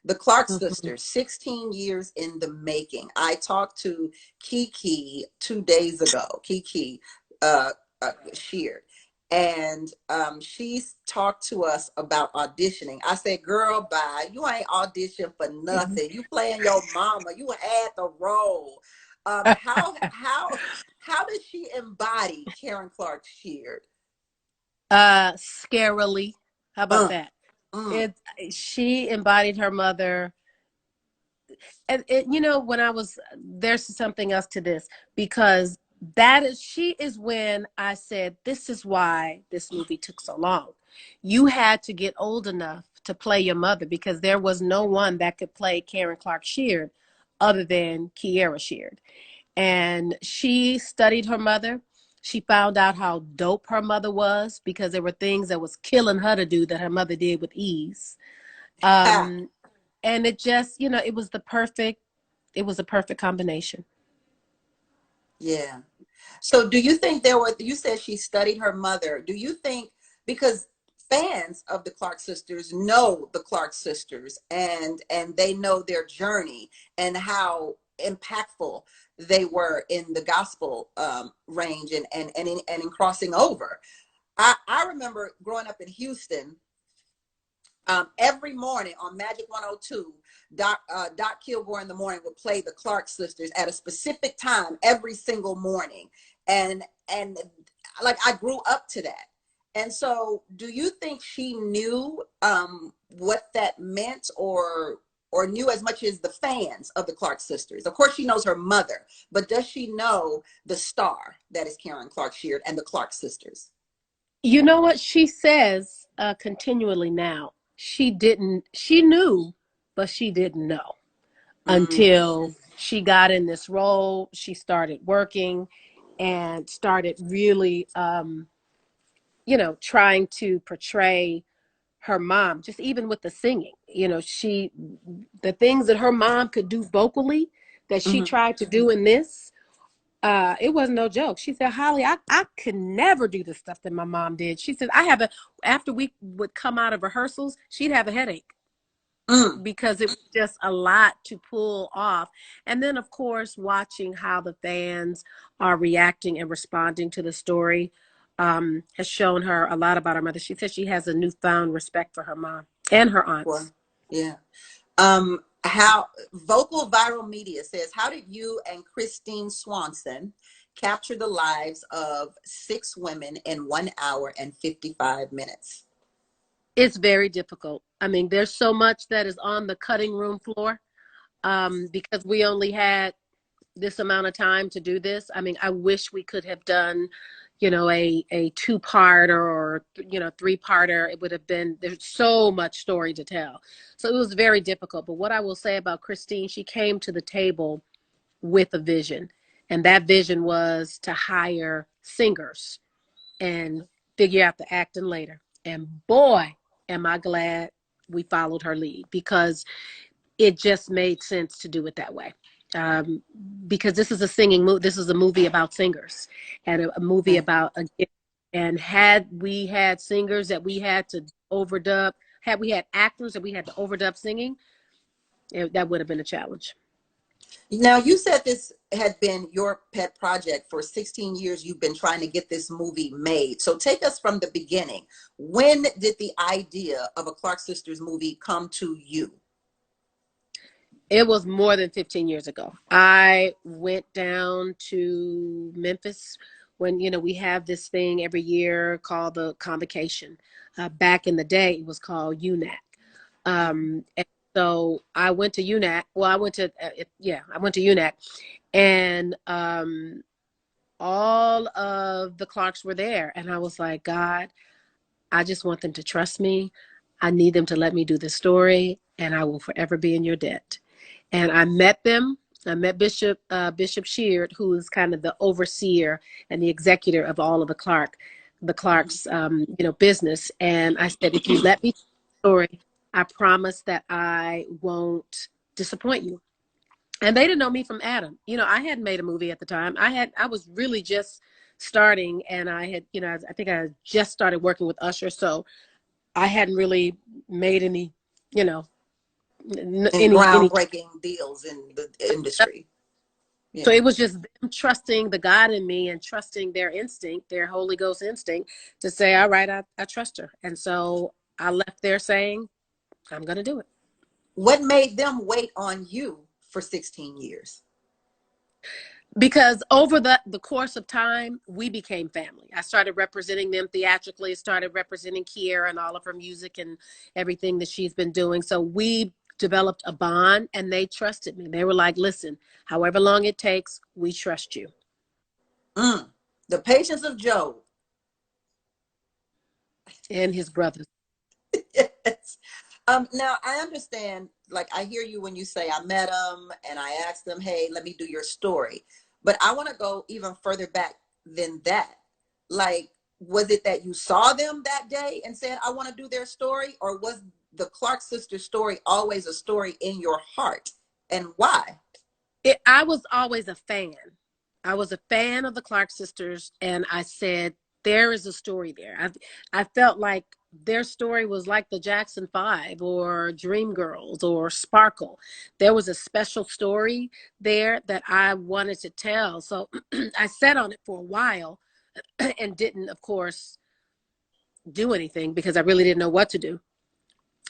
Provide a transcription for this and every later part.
The Clark Mhm. sisters, 16 years in the making. I talked to Kiki 2 days ago, Kiki uh, Sheard, and she's talked to us about auditioning. I said, girl, bye. You ain't auditioned for nothing. You playing your mama. You had the role. How does she embody Karen Clark Sheard? Scarily. How about Mm, that? mm. It She embodied her mother. And when I was there's something else to this, because she is when I said this is why this movie took so long. You had to get old enough to play your mother, because there was no one that could play Karen Clark Sheard other than Kiera Sheard. And she studied her mother. She found out how dope her mother was, because there were things that was killing her to do that her mother did with ease. Ha, um and it just, it was a perfect combination. yeah. So do you think you said she studied her mother. Do you think, because fans of the Clark sisters know the Clark sisters, and they know their journey and how impactful they were in the gospel range, and in crossing over. I remember growing up in Houston. Every morning on Magic 102, Doc Kilgore in the morning would play the Clark sisters at a specific time every single morning. And like, I grew up to that. And so do you think she knew what that meant, or knew as much as the fans of the Clark sisters? Of course she knows her mother, but does she know the star that is Karen Clark Sheard and the Clark sisters? You know what she says continually now? She knew, but she didn't know Mm, until she got in this role. She started working and started really, trying to portray her mom, just even with the singing. The things that her mom could do vocally that she mhm. tried to do in this, it wasn't no joke. She said, Holly, I could never do the stuff that my mom did. She said, after we would come out of rehearsals, she'd have a headache, Mm. because it was just a lot to pull off. And then, of course, watching how the fans are reacting and responding to the story has shown her a lot about her mother. She said she has a newfound respect for her mom and her Well, aunts. yeah. How Vocal Viral Media says, how did you and Christine Swanson capture the lives of 6 women in 1 hour and 55 minutes? It's very difficult. I mean, there's so much that is on the cutting room floor, because we only had this amount of time to do this. I mean, I wish we could have done, a two-parter, or three-parter. It would have been, there's so much story to tell. So it was very difficult. But what I will say about Christine, she came to the table with a vision. And that vision was to hire singers and figure out the acting later. And boy, am I glad we followed her lead, because it just made sense to do it that way. Um, because this is a singing movie. This is a movie about singers, and a movie Right. about a gift. And had we had singers that we had to overdub, had we had actors that we had to overdub singing, that would have been a challenge. Now, you said this had been your pet project for 16 years. You've been trying to get this movie made. So take us from the beginning. When did the idea of a Clark Sisters movie come to you? It was more than 15 years ago. I went down to Memphis when, we have this thing every year called the convocation. Back in the day, it was called UNAC. And so I went to UNAC. Well, I went to UNAC, and all of the Clarks were there. And I was like, God, I just want them to trust me. I need them to let me do this story, and I will forever be in your debt. And I met them. I met Bishop Sheard, who is kind of the overseer and the executor of all of the Clark's, business. And I said, if you let me tell the story, I promise that I won't disappoint you. And they didn't know me from Adam. I hadn't made a movie at the time. I was really just starting, and I had, I think I just started working with Usher, so I hadn't really made any, you know, and any. groundbreaking deals in the industry. So Yeah. it was just them trusting the God in me and trusting their instinct, their Holy Ghost instinct, to say, all right, I trust her. And so I left there saying, I'm going to do it. What made them wait on you for 16 years? Because over the course of time, we became family. I started representing them theatrically, started representing Kiera and all of her music and everything that she's been doing. So we developed a bond, and they trusted me. They were like, listen, however long it takes, we trust you. Mm. The patience of Job. And his brothers. Yes. Now I understand, like I hear you when you say I met them and I asked them, hey, let me do your story. But I want to go even further back than that. Like, was it that you saw them that day and said, I want to do their story? Or was the Clark sisters story always a story in your heart? And why? I was always a fan. I was a fan of the Clark sisters, and I said, there is a story there. I felt like their story was like the Jackson Five or Dreamgirls or Sparkle. There was a special story there that I wanted to tell. So I sat on it for a while and didn't, of course, do anything because I really didn't know what to do. Mm.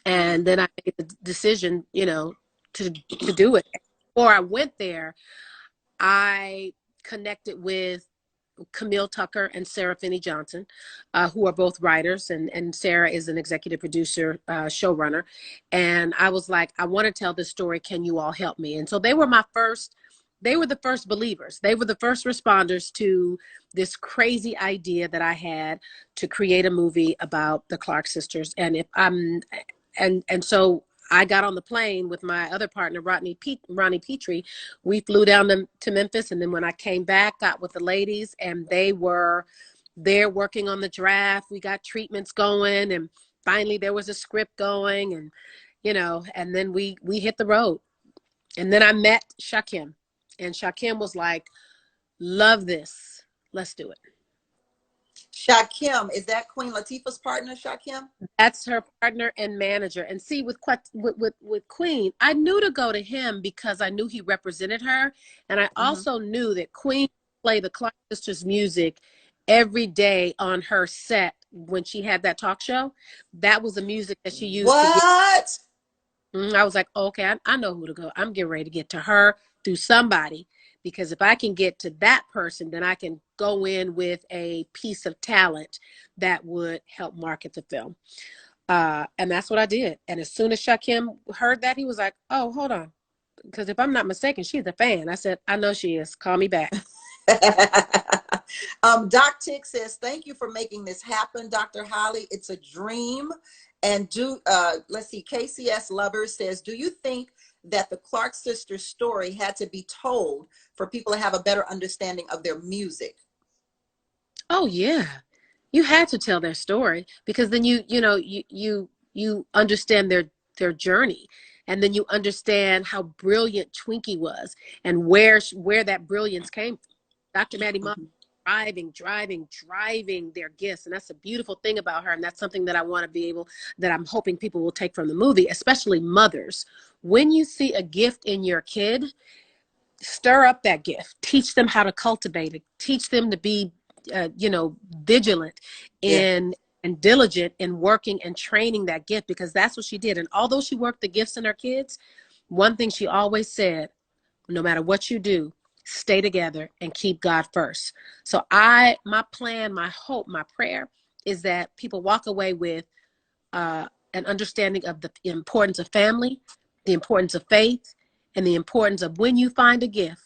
And then I made the decision, to do it. Before I went there, I connected with Camille Tucker and Sarah Finney Johnson, who are both writers, and Sarah is an executive producer, showrunner. And I was like, I want to tell this story. Can you all help me? And so they were the first believers. They were the first responders to this crazy idea that I had to create a movie about the Clark sisters. And if I'm, and so I got on the plane with my other partner, Ronnie Petrie. We flew down to Memphis, and then when I came back, got with the ladies, and they were there working on the draft. We got treatments going, and finally there was a script going, and and then we hit the road. And then I met Shakim, and Shakim was like, "Love this, let's do it." Shakim, is that Queen Latifah's partner, Shakim? That's her partner and manager. And see, with Queen, I knew to go to him because I knew he represented her, and I Mm-hmm. also knew that Queen played the Clark sisters' music every day on her set when she had that talk show. That was the music that she used to get. What? I was like, okay, I know who to go. I'm getting ready to get to her through somebody, because if I can get to that person, then I can go in with a piece of talent that would help market the film. And that's what I did. And as soon as Shakim heard that, he was like, oh, hold on. Because if I'm not mistaken, she's a fan. I said, I know she is. Call me back. Doc Tick says, thank you for making this happen, Dr. Holly. It's a dream. And let's see, KCS Lover says, do you think that the Clark sisters story had to be told for people to have a better understanding of their music? Oh, yeah. You had to tell their story, because then you understand their journey, and then you understand how brilliant Twinkie was and where that brilliance came from. Dr. Maddie Muff Mhm. driving their gifts, and that's a beautiful thing about her, and that's something that I want to be able that I'm hoping people will take from the movie, especially mothers. When you see a gift in your kid, stir up that gift, teach them how to cultivate it, teach them to be vigilant Yeah. in and diligent in working and training that gift, because that's what she did. And although she worked the gifts in her kids, one thing she always said, no matter what you do, stay together and keep God first. So my plan, my hope, my prayer is that people walk away with an understanding of the importance of family, the importance of faith, and the importance of, when you find a gift,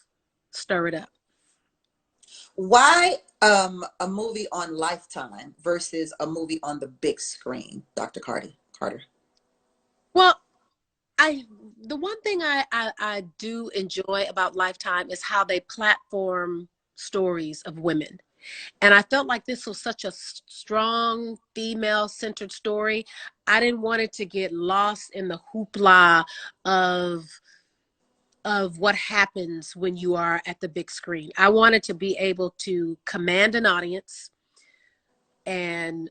stir it up. Why a movie on Lifetime versus a movie on the big screen, Dr. Carter? Well, I the one thing I do enjoy about Lifetime is how they platform stories of women. And I felt like this was such a strong female centered story. I didn't want it to get lost in the hoopla of what happens when you are at the big screen. I wanted to be able to command an audience and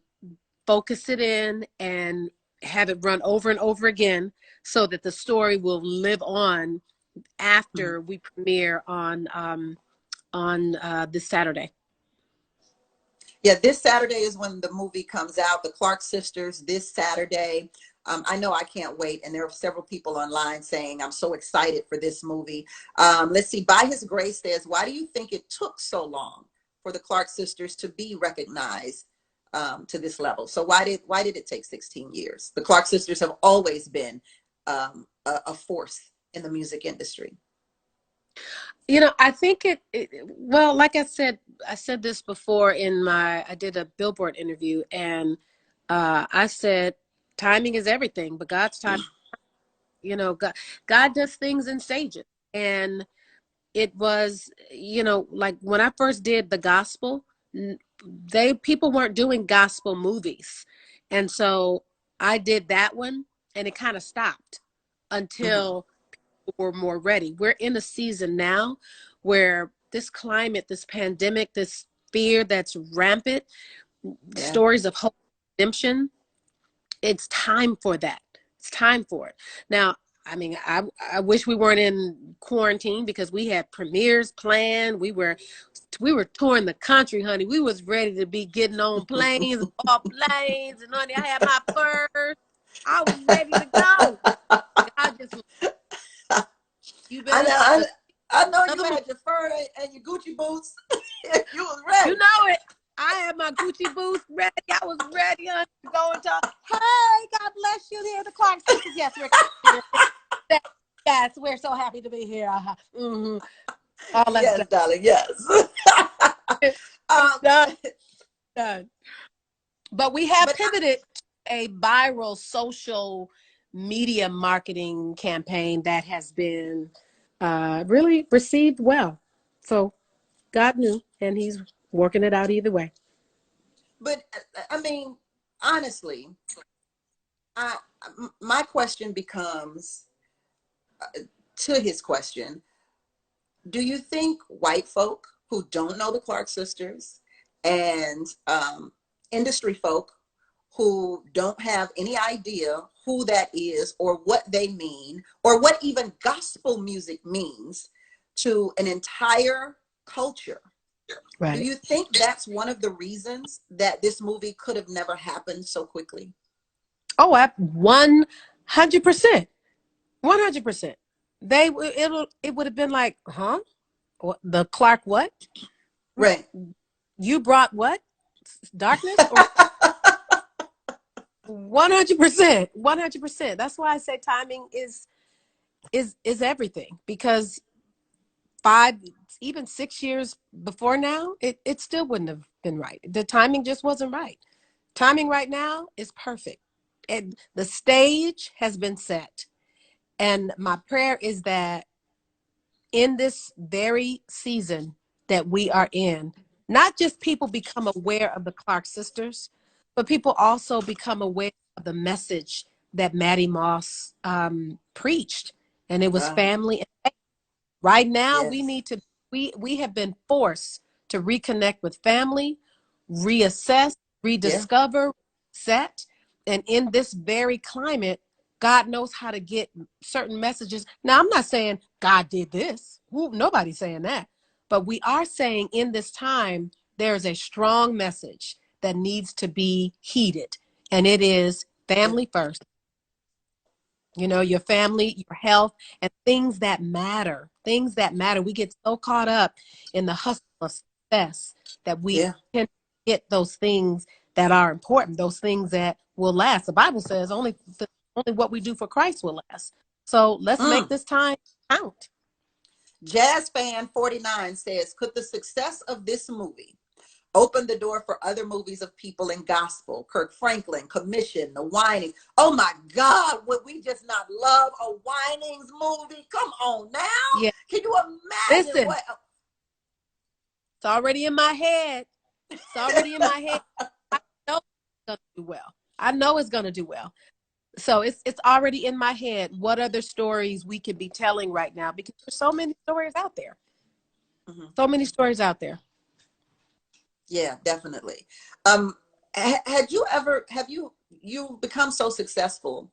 focus it in and have it run over and over again so that the story will live on Mhm. after we premiere on this Saturday. Yeah, this Saturday is when the movie comes out. The Clark sisters this Saturday. I know I can't wait, and there are several people online saying I'm so excited for this movie. Let's see. By His Grace says, why do you think it took so long for the Clark sisters to be recognized to this level? So why did it take 16 years? The Clark sisters have always been a force in the music industry. You know, I think well, like I said this before I did a Billboard interview, and I said, timing is everything, but God's time, God does things in stages. And it was, like when I first did the gospel, people weren't doing gospel movies. And so I did that one, and it kind of stopped Hmm. until we're more ready. We're in a season now where this climate, this pandemic, this fear that's rampant, Yeah. stories of hope, redemption, it's time for that. It's time for it. Now, I mean, I wish we weren't in quarantine because we had premieres planned. We were touring the country, honey. We was ready to be getting on planes, off planes, and honey, I had my furs. I was ready to go. I just, you I better know. I know you another movie. had your fur and your Gucci boots. You was You ready. know it. I had my Gucci boots ready. I was ready, honey, to go and talk. Hey, God bless you here, the Clark sisters. Yes, we're here. Yes, we're so happy to be here. Mm-hmm. All that's Yes, done. darling. Yes. It's um, done. Done. But we have but pivoted to a viral social media marketing campaign that has been really received well. So God knew, and He's working it out either way. but I mean, honestly, I my question becomes to his question: do you think white folk who don't know the Clark sisters and industry folk who don't have any idea who that is or what they mean or what even gospel music means to an entire culture, do Right. you think that's one of the reasons that this movie could have never happened so quickly? Oh, 100%. 100%. It would have been like, huh? The Clark what? Right. You brought what? Darkness or 100%. 100%. That's why I say timing is everything, because 5, even 6 years before now, it still wouldn't have been right. The timing just wasn't right. Timing right now is perfect. And the stage has been set. And my prayer is that in this very season that we are in, not just people become aware of the Clark sisters, but people also become aware of the message that Maddie Moss preached. And it was Uh, family. Right now, yes. we have been forced to reconnect with family, reassess, Yeah. rediscover, set. And in this very climate, God knows how to get certain messages. Now, I'm not saying God did this. Nobody's saying that. But we are saying in this time, there is a strong message that needs to be heeded. And it is Yeah. family first, your family, your health, and things that matter. We get so caught up in the hustle of success that we Yeah. can get those things that are important, those things that will last. The Bible says only what we do for Christ will last. So let's make Mm. this time count. Jazz Fan 49 says, could the success of this movie open the door for other movies of people in gospel? Kirk Franklin, Commission, The Whining. Oh my God, would we just not love a Whinings movie? Come on now. Yeah, Can you imagine listen, what? it's already in my head. It's already in my head. I know it's gonna do well. I know it's gonna do well. So it's already in my head what other stories we could be telling right now, because there's so many stories out there. Mhm. So many stories out there. Yeah, definitely. Um, had you ever, have you you become so successful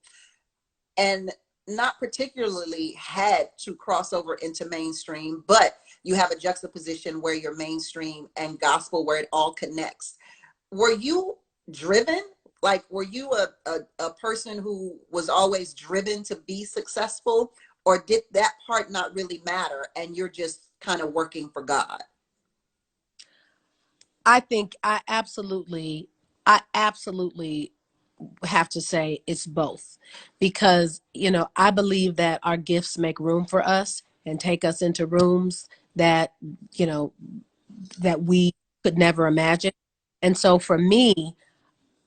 and not particularly had to cross over into mainstream, but you have a juxtaposition where you're mainstream and gospel, where it all connects. Were you driven? Like, were you a person who was always driven to be successful, or did that part not really matter and you're just kind of working for God? I think I absolutely have to say it's both, because I believe that our gifts make room for us and take us into rooms that you know that we could never imagine. And so for me,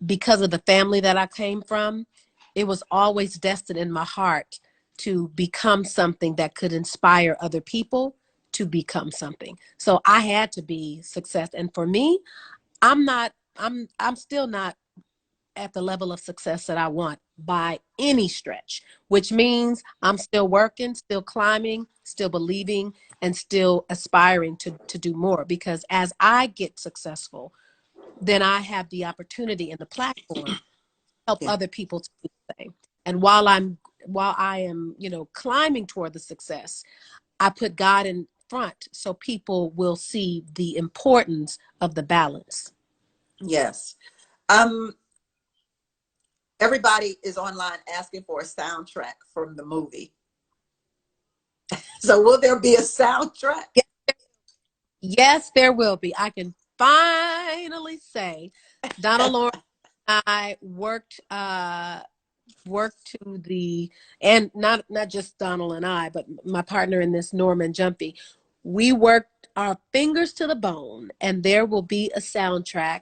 because of the family that I came from, it was always destined in my heart to become something that could inspire other people to become something. So I had to be success. And for me, I'm still not at the level of success that I want by any stretch, which means I'm still working, still climbing, still believing, and still aspiring to do more. Because as I get successful, then I have the opportunity and the platform to help Yeah. other people to do the same. And while I am, climbing toward the success, I put God in front so people will see the importance of the balance. Yes. Everybody is online asking for a soundtrack from the movie. So will there be a soundtrack? Yes, there will be. I can finally say Donald Lawrence and I worked to the, and not just Donald and I, but my partner in this, Norman Jumpy. We worked our fingers to the bone, and there will be a soundtrack.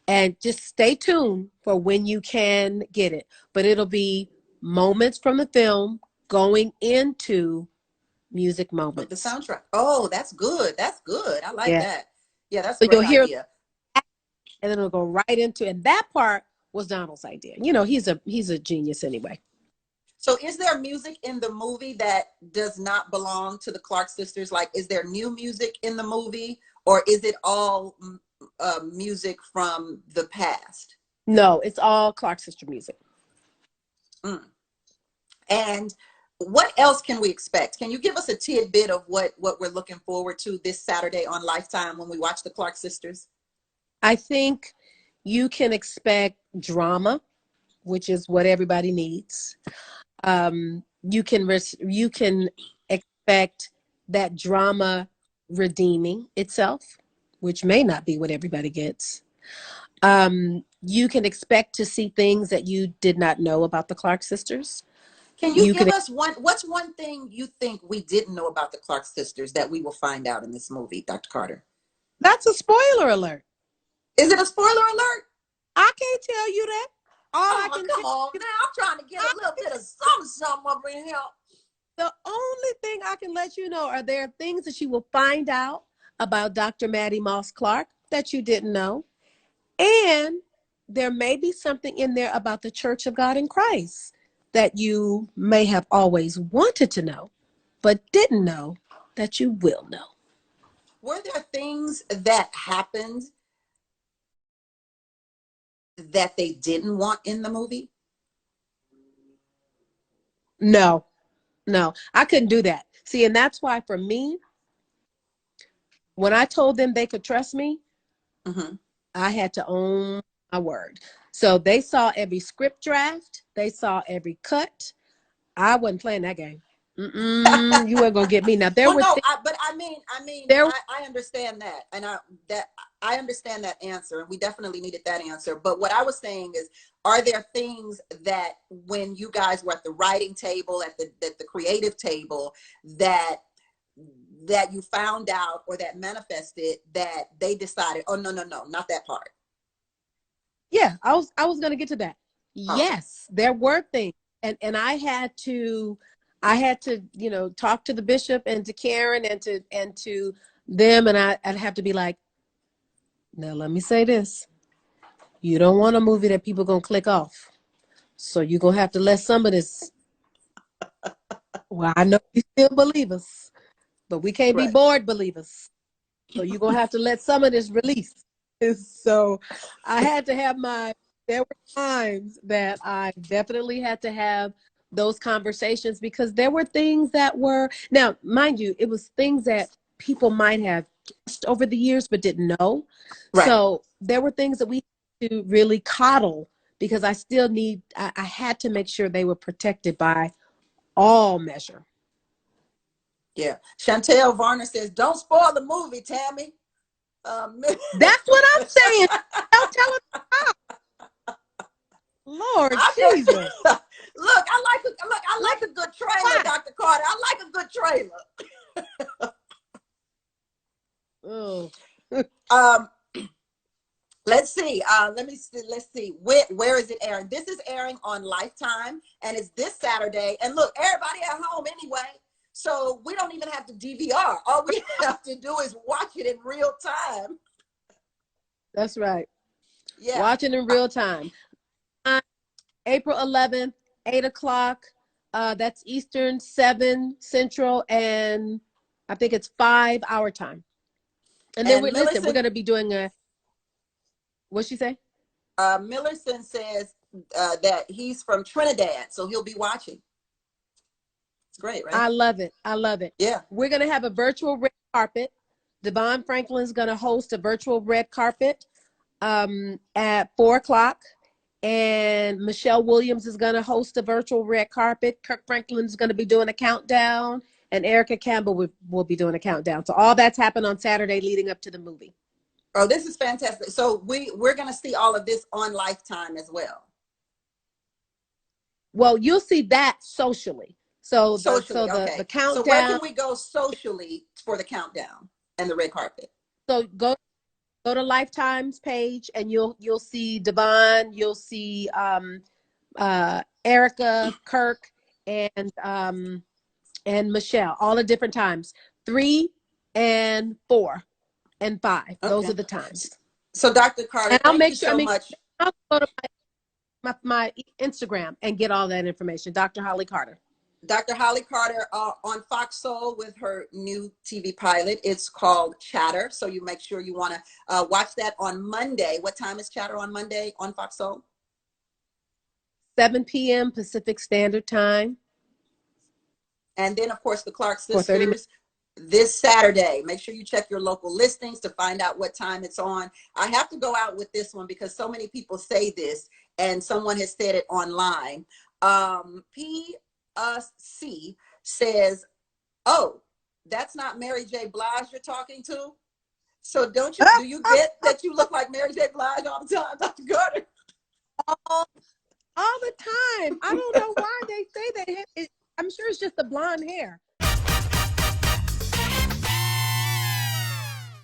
And just stay tuned for when you can get it. But it'll be moments from the film going into music Of the moments. soundtrack. Oh, that's good. That's good. I like Yeah. that. Yeah, that's a So you'll great hear, idea. and then it'll go right into, and that part was Donald's idea. He's a genius anyway. So is there music in the movie that does not belong to the Clark sisters? Like, is there new music in the movie, or is it all music from the past? No, it's all Clark sister music. Mm. And what else can we expect? Can you give us a tidbit of what we're looking forward to this Saturday on Lifetime when we watch the Clark sisters? I think you can expect drama, which is what everybody needs. You can expect that drama redeeming itself, which may not be what everybody gets. You can expect to see things that you did not know about the Clark sisters. Can you You give can. us what's one thing you think we didn't know about the Clark sisters that we will find out in this movie, Dr. Carter? That's a spoiler alert. Is it a spoiler alert? I can't tell you that. All I Oh, can come tell on you, now. I'm trying to get I, a little bit of something up in here. the only thing I can let you know are there things that you will find out about Dr. Maddie Moss Clark that you didn't know. And there may be something in there about the Church of God in Christ that you may have always wanted to know, but didn't know that you will know. Were there things that happened that they didn't want in the movie? No, no, I couldn't do that. See, and that's why for me, when I told them they could trust me, Mm-hmm. I had to own my word. So they saw every script draft, they saw every cut. I wasn't playing that game. You weren't gonna get me. Now there Well, were no, things but I mean, there. I understand that, and I understand that answer, and we definitely needed that answer. But what I was saying is, are there things that when you guys were at the writing table, at the creative table, that you found out or that manifested that they decided, oh no, no, no, not that part. Yeah, I was gonna get to that. Oh, okay. Yes, there were things, and I had to talk to the bishop and to Karen and to them, and I'd have to be like, now let me say this: you don't want a movie that people gonna click off, so you're gonna have to let some of this. Well, I know you still believe us, but we can't be Right. bored believers. So you're gonna have to let some of this release. So I had to have my there were times that I definitely had to have those conversations because there were things that were, now, mind you, it was things that people might have guessed over the years but didn't know. Right. So there were things that we had to really coddle because I had to make sure they were protected by all measure. Yeah. Chantel Varner says, "Don't spoil the movie, Tammy." Um, That's what I'm saying. Don't tell us. Lord I know. Jesus. Look, I like a good trailer, Why? Dr. Carter. I like a good trailer. Oh. Um, let's see. Let me see. Let's see. Where is it airing? This is airing on Lifetime, and it's this Saturday. And look, everybody at home anyway, so we don't even have to DVR. All we have to do is watch it in real time. That's right. Yeah. Watching in real time. April 11th, 8 o'clock. That's Eastern, 7 Central, and I think it's 5 our time. And then And listen, we're Millicent, going to be doing what'd she say? Millicent says that he's from Trinidad, so he'll be watching. It's great, right? I love it. I love it. Yeah. We're going to have a virtual red carpet. Devon Franklin's going to host a virtual red carpet at 4 o'clock. And Michelle Williams is going to host a virtual red carpet. Kirk Franklin is going to be doing a countdown. And Erica Campbell will be doing a countdown. So all that's happened on Saturday leading up to the movie. Oh, this is fantastic. So we're going to see all of this on Lifetime as well. Well, you'll see that socially. So Socially, the okay. So where can countdown. we go socially for the countdown and the red carpet? So go to Lifetime's page and you'll see Devon, you'll see Erica, Kirk, and Michelle, all at different times. 3 and 4 and 5. Those Okay. are the times. So Dr. Carter, And I'll thank make you sure, so much. I'll go to my Instagram and get all that information. Dr. Holly Carter. Dr. Holly Carter on FOXSOUL with her new TV pilot. It's called Chatter. So you make sure you want to watch that on Monday. What time is Chatter on Monday on FOXSOUL? 7 p.m. Pacific Standard Time. And then, of course, the Clark For 30 minutes. Sisters this Saturday. Make sure you check your local listings to find out what time it's on. I have to go out with this one because so many people say this and someone has said it online. PSC says, "Oh, that's not Mary J. Blige you're talking to." So do you get that you look like Mary J. Blige all the time, Dr. Carter? All the time. I don't know why they say that. I'm sure it's just the blonde hair.